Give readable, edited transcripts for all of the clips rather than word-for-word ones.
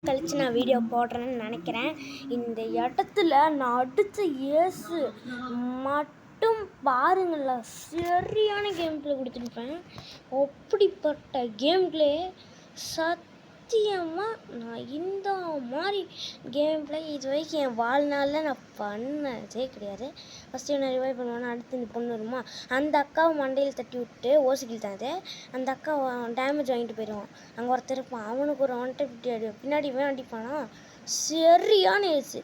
கழிச்சு நான் வீடியோ போடுறேன்னு நினைக்கிறேன். இந்த இடத்துல நான் அடித்த ஏசு மட்டும் பாருங்களேன், சரியான கேம் பிளே கொடுத்துருப்பேன். அப்படிப்பட்ட கேம் பிளே சத்தியமாக நான் இந்த மாதிரி கேம் பிளே இது வரைக்கும் என் வாழ்நாளில் நான் பண்ணதே கிடையாது. ஃபஸ்ட்டு நான் ரிவைவ் பண்ணுவேன்னா அடுத்து இந்த பொண்ணு வருமா, அந்த அக்காவை மண்டையில் தட்டி விட்டு ஓசிக்கில் தானே அந்த அக்கா டேமேஜ் வாங்கிட்டு போயிடுவான். அங்கே ஒருத்தர் இருப்பான், அவனுக்கு ஒரு 150 அடி பின்னாடி அடிப்பானா, சரியான ஏசு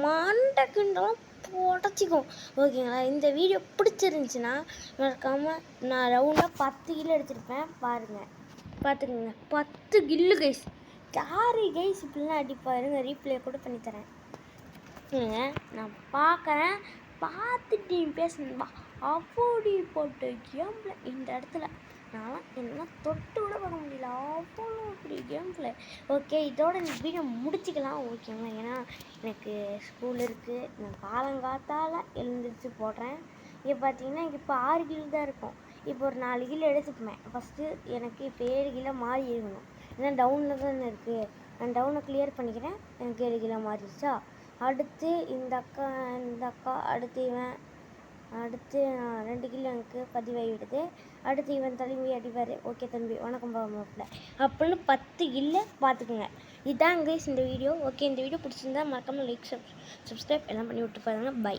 மண்டைக்குண்டெல்லாம் புடச்சிக்கும். ஓகேங்களா, இந்த வீடியோ பிடிச்சிருந்துச்சின்னா மறக்காமல் நான் ரவுண்டாக 10 கிலோ எடுத்திருப்பேன். பாருங்கள், பார்த்துக்குங்க, 10 கில்லு கைஸ். யாரு கைஸ் இப்படிலாம் அடிப்பாருங்க, ரீப்ளே கூட பண்ணித்தரேன். நான் பார்க்குறேன், பார்த்துட்டு பேசணும்பா. அப்படி போட்ட கேமில் இந்த இடத்துல நான் என்ன தொட்டு கூட பார்க்க முடியல, அவ்வளோ பெரிய கேம் பிளே. ஓகே, இதோட இந்த வீடியோ முடிச்சிக்கலாம். ஓகேங்களா, ஏன்னா எனக்கு ஸ்கூல் இருக்குது. நான் காலங்காத்தால் எழுந்திரிச்சு போடுறேன். இங்கே பார்த்தீங்கன்னா இங்கே இப்போ 6 கிலோ தான் இருக்கும். இப்போ ஒரு 4 கிலோ எடுத்துப்பேன். ஃபஸ்ட்டு எனக்கு இப்போ 7 கிலோ மாறி இருக்கணும், ஏன்னா டவுனில் தான் இருக்குது. நான் டவுனை கிளியர் பண்ணிக்கிறேன். எனக்கு 7 கிலோ மாறிடுச்சா. அடுத்து இந்த அக்கா அடுத்து இவன், அடுத்து 2 கிலோ எனக்கு பதிவாகிவிடுது. அடுத்து இவன் தம்பி அடிப்பார். ஓகே தம்பி, வணக்கம் பாப்பில் அப்படின்னு 10 கிலோ பார்த்துக்குங்க. இதான் கைஸ் இந்த வீடியோ. ஓகே, இந்த வீடியோ பிடிச்சிருந்தா மறக்காமல் லைக், சப்ஸ்கிரைப் எல்லாம் பண்ணி விட்டு பாருங்கள். பை.